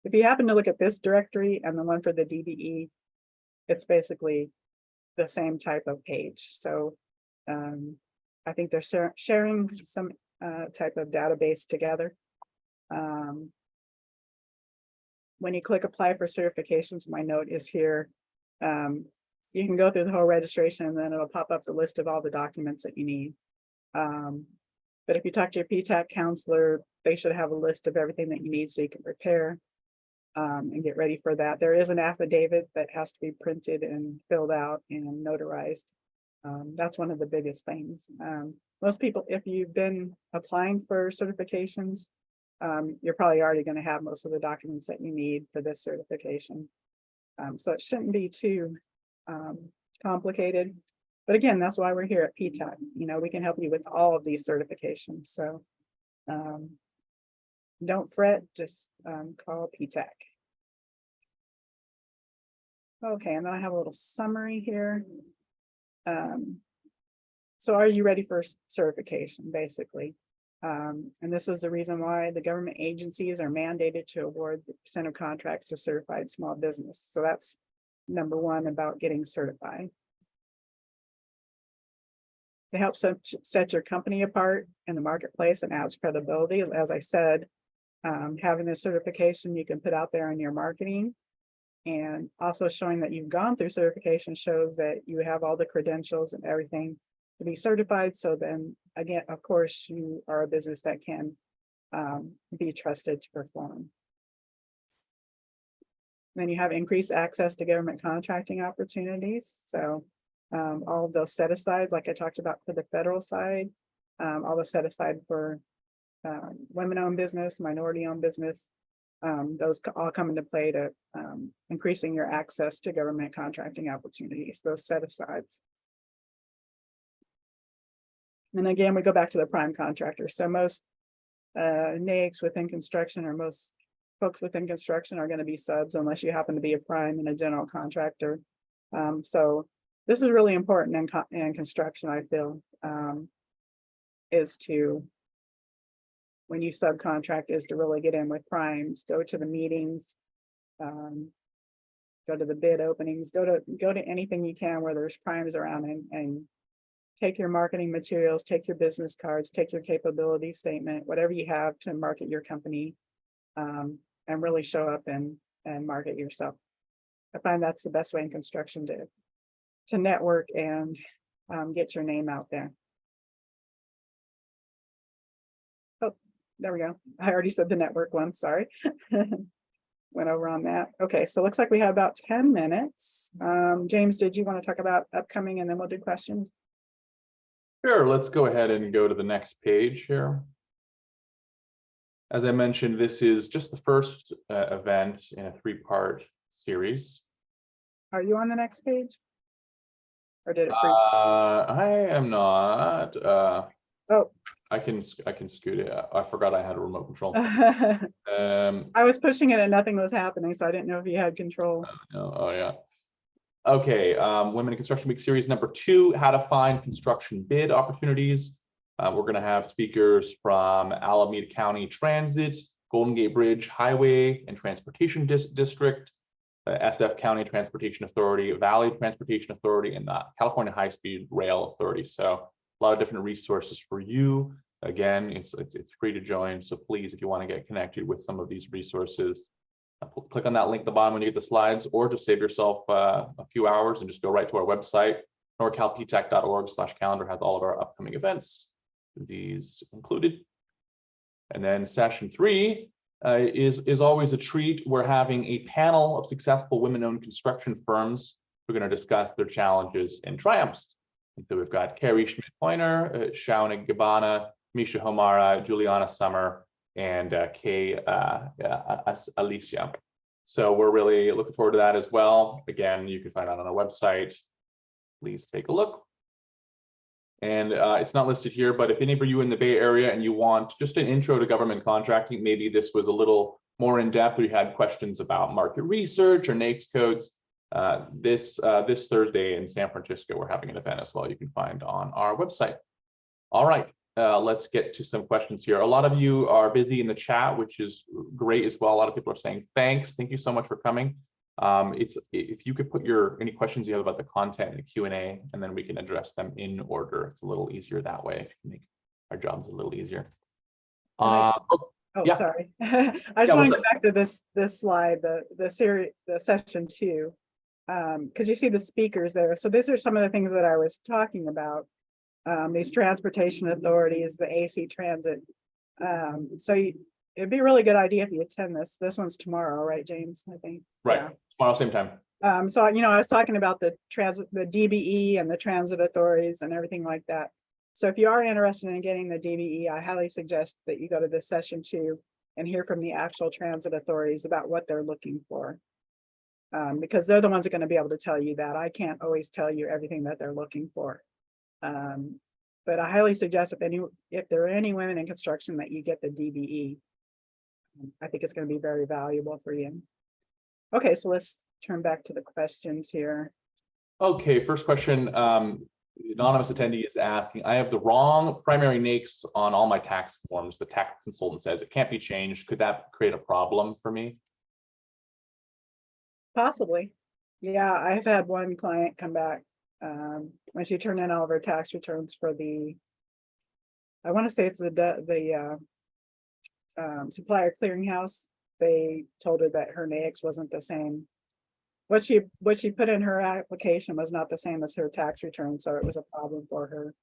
B: if you happen to look at this directory and the one for the DBE, it's basically the same type of page. So I think they're sharing some type of database together. When you click apply for certifications, my note is here. You can go through the whole registration and then it'll pop up the list of all the documents that you need. But if you talk to your PTAC counselor, they should have a list of everything that you need so you can prepare and get ready for that. There is an affidavit that has to be printed and filled out and notarized. That's one of the biggest things. Most people, if you've been applying for certifications, you're probably already going to have most of the documents that you need for this certification. So it shouldn't be too complicated. But again, that's why we're here at PTAC. You know, we can help you with all of these certifications. So don't fret, just call PTAC. Okay, and then I have a little summary here. So are you ready for certification, basically? And this is the reason why the government agencies are mandated to award the percent of contracts to certified small business. So that's number one about getting certified. To help set your company apart in the marketplace and adds credibility. As I said, having this certification you can put out there in your marketing, and also showing that you've gone through certification shows that you have all the credentials and everything to be certified. So then again, of course, you are a business that can be trusted to perform. Then you have increased access to government contracting opportunities. So all of those set asides, like I talked about for the federal side, all the set aside for women-owned business, minority-owned business, those all come into play to increasing your access to government contracting opportunities, those set asides. And again, we go back to the prime contractor. So most NAICS within construction, or most folks within construction, are going to be subs unless you happen to be a prime and a general contractor. So this is really important in construction, I feel, is to, when you subcontract, is to really get in with primes, go to the meetings, go to the bid openings, go to anything you can where there's primes around, and take your marketing materials, take your business cards, take your capability statement, whatever you have to market your company, and really show up and market yourself. I find that's the best way in construction to network and get your name out there. Oh, there we go. I already said the network one, sorry. Went over on that. Okay, so looks like we have about 10 minutes. James, did you want to talk about upcoming and then we'll do questions?
A: Sure, let's go ahead and go to the next page here. As I mentioned, this is just the first event in a 3-part series.
B: Are you on the next page? Or did it freeze?
A: I am not.
B: Oh.
A: I can scoot it. I forgot I had a remote control.
B: I was pushing it and nothing was happening, so I didn't know if you had control.
A: Oh yeah. Okay, Women in Construction Week Series number 2, how to find construction bid opportunities. We're going to have speakers from Alameda County Transit, Golden Gate Bridge Highway and Transportation District, SF County Transportation Authority, Valley Transportation Authority, and the California High Speed Rail Authority. So a lot of different resources for you. Again, it's free to join. So please, if you want to get connected with some of these resources, click on that link at the bottom when you get the slides, or just save yourself a few hours and just go right to our website. norcalptech.org/calendar has all of our upcoming events, these included. And then session 3, is always a treat. We're having a panel of successful women-owned construction firms who are going to discuss their challenges and triumphs. And so we've got Carrie Schmidt-Pointer, Shauna Gabbana, Misha Homara, Juliana Summer, and Kay Alicia. So we're really looking forward to that as well. Again, you can find out on our website. Please take a look. And it's not listed here, but if any of you in the Bay Area and you want just an intro to government contracting, maybe this was a little more in depth, or you had questions about market research or NAICS codes, this Thursday in San Francisco, we're having an event as well. You can find on our website. All right, let's get to some questions here. A lot of you are busy in the chat, which is great as well. A lot of people are saying thanks. Thank you so much for coming. If you could put any questions you have about the content in the Q&A, and then we can address them in order. It's a little easier that way. If you make our jobs a little easier. Yeah.
B: Sorry. I just want to go back to this slide, the session 2, because you see the speakers there. So these are some of the things that I was talking about. These transportation authorities, the AC Transit. It'd be a really good idea if you attend this. This one's tomorrow, right, James? I think.
A: Right.
B: Yeah.
A: Tomorrow, same time.
B: So, I was talking about the DBE and the transit authorities and everything like that. So if you are interested in getting the DBE, I highly suggest that you go to this session 2 and hear from the actual transit authorities about what they're looking for. Because they're the ones that are going to be able to tell you that. I can't always tell you everything that they're looking for. But I highly suggest if there are any women in construction that you get the DBE. I think it's going to be very valuable for you. Okay, so let's turn back to the questions here.
A: Okay, first question. Anonymous attendee is asking, I have the wrong primary NAICS on all my tax forms. The tax consultant says it can't be changed. Could that create a problem for me?
B: Possibly. Yeah, I've had one client come back when she turned in all of her tax returns for I want to say it's the Supplier Clearinghouse. They told her that her NAICS wasn't the same. What she put in her application was not the same as her tax return, so it was a problem for her.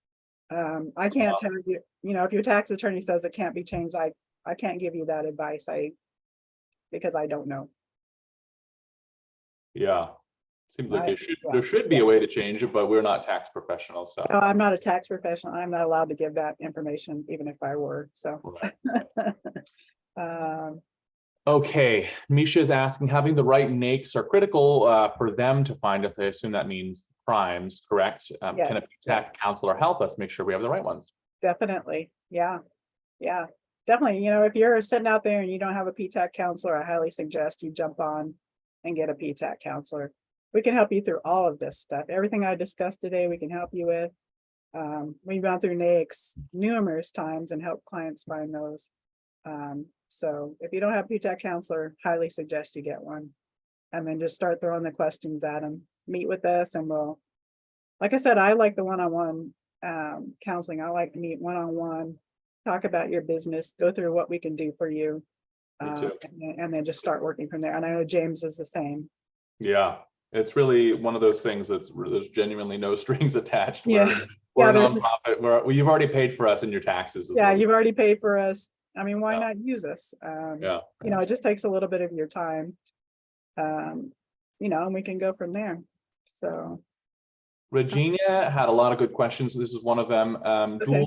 B: I can't tell you, if your tax attorney says it can't be changed, I can't give you that advice, because I don't know.
A: Yeah, seems like there should be a way to change it, but we're not tax professionals. So.
B: No, I'm not a tax professional. I'm not allowed to give that information, even if I were. So. Right.
A: Okay, Misha is asking, having the right NAICS are critical for them to find us. I assume that means crimes, correct?
B: Yes,
A: can a tax counselor help us make sure we have the right ones?
B: Definitely. Yeah, definitely. If you're sitting out there and you don't have a PTAC counselor, I highly suggest you jump on and get a PTAC counselor. We can help you through all of this stuff. Everything I discussed today, we can help you with. We've gone through NAICS numerous times and helped clients find those. So if you don't have a PTAC counselor, highly suggest you get one, and then just start throwing the questions at them. Meet with us, and like I said, I like the one-on-one counseling. I like to meet one-on-one, talk about your business, go through what we can do for you, and then just start working from there. And I know James is the same.
A: Yeah, it's really one of those things there's genuinely no strings attached.
B: Yeah.
A: We're a nonprofit. You've already paid for us in your taxes.
B: Yeah, you've already paid for us. I mean, why not use us? It just takes a little bit of your time, and we can go from there. So
A: Regina had a lot of good questions. This is one of them.
B: Okay.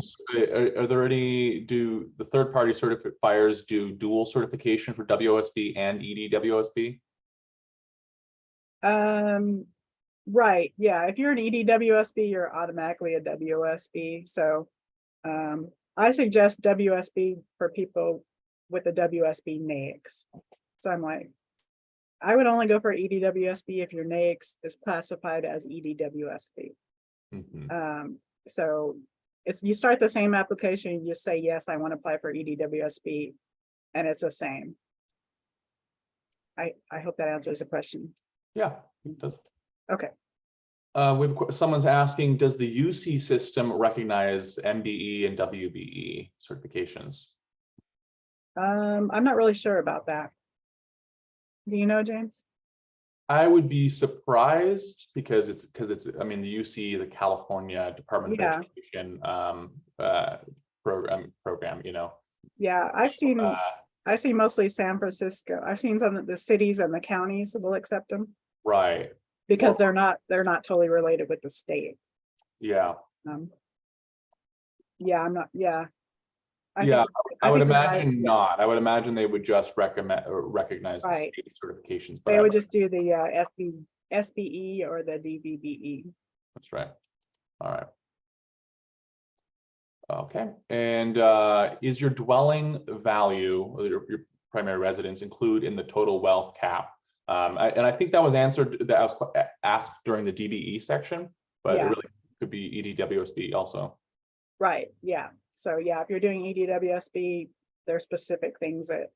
A: Are there do the third-party certifiers do dual certification for WOSB and EDWOSB?
B: Right. Yeah. If you're an EDWOSB, you're automatically a WOSB. So I suggest WOSB for people with a WOSB NAICS. So I would only go for EDWOSB if your NAICS is classified as EDWOSB. Mm-hmm. So you start the same application, you just say, yes, I want to apply for EDWOSB, and it's the same. I hope that answers the question.
A: Yeah, it does.
B: Okay.
A: Someone's asking, does the UC system recognize MBE and WBE certifications?
B: I'm not really sure about that. Do you know, James?
A: I would be surprised because I mean, the UC is a California Department of Education program,
B: Yeah, I've seen I see mostly San Francisco. I've seen some of the cities and the counties will accept them
A: Right.
B: because
A: Well-
B: they're not totally related with the state.
A: Yeah.
B: Yeah, I'm not, yeah.
A: Yeah, I would
B: think you're right,
A: imagine
B: yeah.
A: not. I would imagine they would just recommend or recognize the
B: Right.
A: state certifications, but
B: They
A: I
B: would just do the SBE or the DBE.
A: that's right. All right. Okay, and is your dwelling value or your primary residence include in the total wealth cap? And I think that was answered, that was asked during the DBE section, but it
B: Yeah.
A: really could be EDWOSB also.
B: Right, yeah. So yeah, if you're doing EDWSB, there's specific things that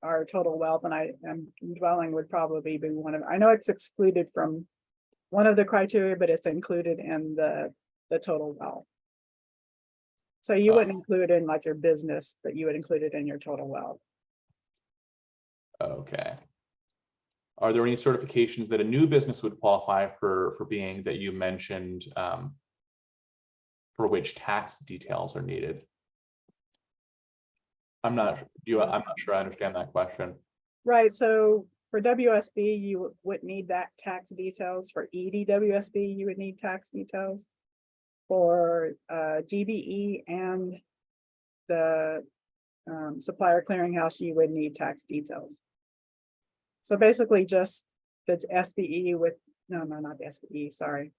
B: are total wealth, and dwelling would probably be one of, I know it's excluded from one of the criteria, but it's included in the total wealth. So you wouldn't include in like your business, but you would include it in your total wealth.
A: Okay. Are there any certifications that a new business would qualify for being that you mentioned for which tax details are needed? I'm not sure I understand that question.
B: Right, so for WSB, you would need that tax details. For EDWSB, you would need tax details. For DBE and the Supplier Clearinghouse, you would need tax details. So basically just the SBE with, no, not the SBE, sorry.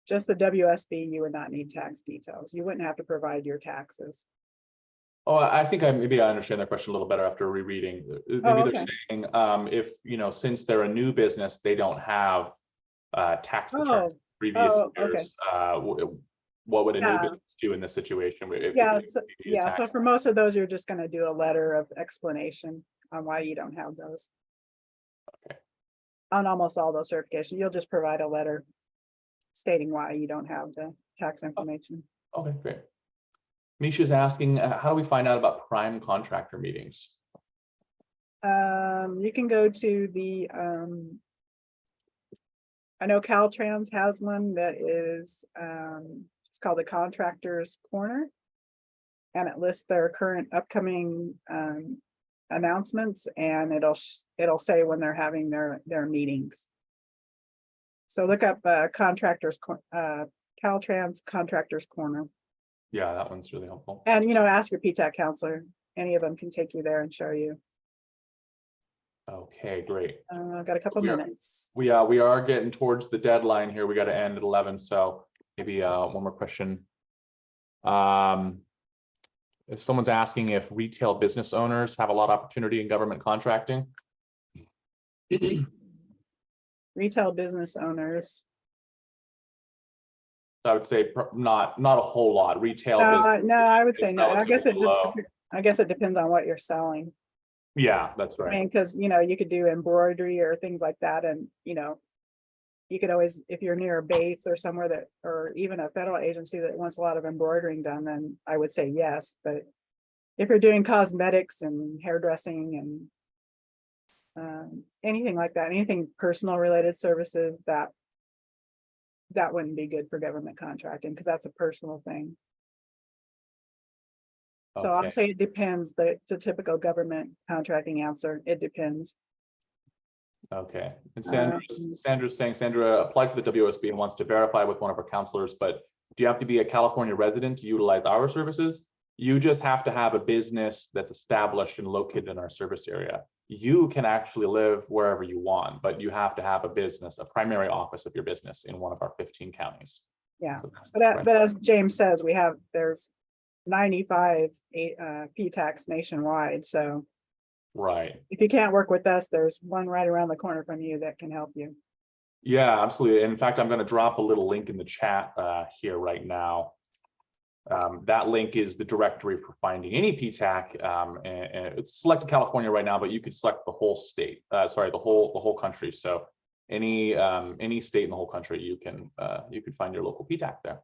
B: Just the WSB, you would not need tax details. You wouldn't have to provide your taxes.
A: Oh, I think maybe I understand that question a little better after rereading. Maybe
B: okay.
A: they're saying if, since they're a new business, they don't have tax returns previous years.
B: Okay.
A: What would a new
B: Yeah.
A: business do in this situation?
B: So for most of those, you're just going to do a letter of explanation on why you don't have those.
A: Okay.
B: On almost all those certifications, you'll just provide a letter stating why you don't have the tax information.
A: Okay, great. Misha's asking, how do we find out about prime contractor meetings?
B: You can go to the, I know Caltrans has one that is, it's called the Contractors Corner. And it lists their current upcoming announcements, and it'll say when they're having their meetings. So look up Caltrans Contractors Corner.
A: Yeah, that one's really helpful.
B: And ask your PTAC counselor. Any of them can take you there and show you.
A: Okay, great.
B: I've got a couple minutes.
A: We are getting towards the deadline here. We got to end at 11. So maybe one more question. If someone's asking if retail business owners have a lot of opportunity in government contracting.
B: Retail business owners.
A: I would say not a whole lot. Retail business.
B: No, I would say no. I guess it depends on what you're selling.
A: Yeah, that's right.
B: I mean, because you could do embroidery or things like that, and you could always, if you're near a base or somewhere that, or even a federal agency that wants a lot of embroidering done, then I would say yes. But if you're doing cosmetics and hairdressing and anything like that, anything personal related services, that wouldn't be good for government contracting because that's a personal thing. So I'll say it depends. It's a typical government contracting answer. It depends.
A: Okay. And Sandra's saying, Sandra applied for the WOSB and wants to verify with one of our counselors, but do you have to be a California resident to utilize our services? You just have to have a business that's established and located in our service area. You can actually live wherever you want, but you have to have a business, a primary office of your business in one of our 15 counties.
B: Yeah,
A: so
B: but as James says, there's 95 PTACs nationwide. So
A: right.
B: If you can't work with us, there's one right around the corner from you that can help you.
A: Yeah, absolutely. In fact, I'm going to drop a little link in the chat here right now. That link is the directory for finding any PTAC, and it's selected California right now, but you could select the whole state. Sorry, the whole country. So any state in the whole country, you can find your local PTAC there.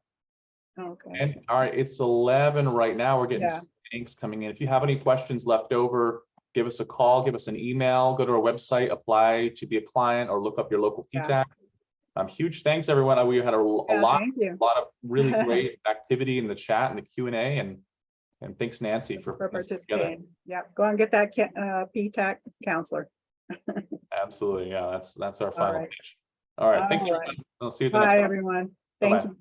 B: Okay.
A: And all right, it's 11 right now. We're getting some thanks coming in. If you have any questions left over, give us a call, give us an email, go to our website, apply to be a client, or look up your local PTAC. Huge thanks, everyone. We had a lot of really great activity in the chat and the Q&A, and And thanks, Nancy,
B: for
A: putting this together.
B: participating. Yep, go and get that PTAC counselor.
A: Absolutely. Yeah, that's our final
B: right.
A: page. All right. Thank you.
B: All right.
A: I'll see you the next
B: Bye,
A: time.
B: everyone.
A: Bye-bye.
B: Thank you.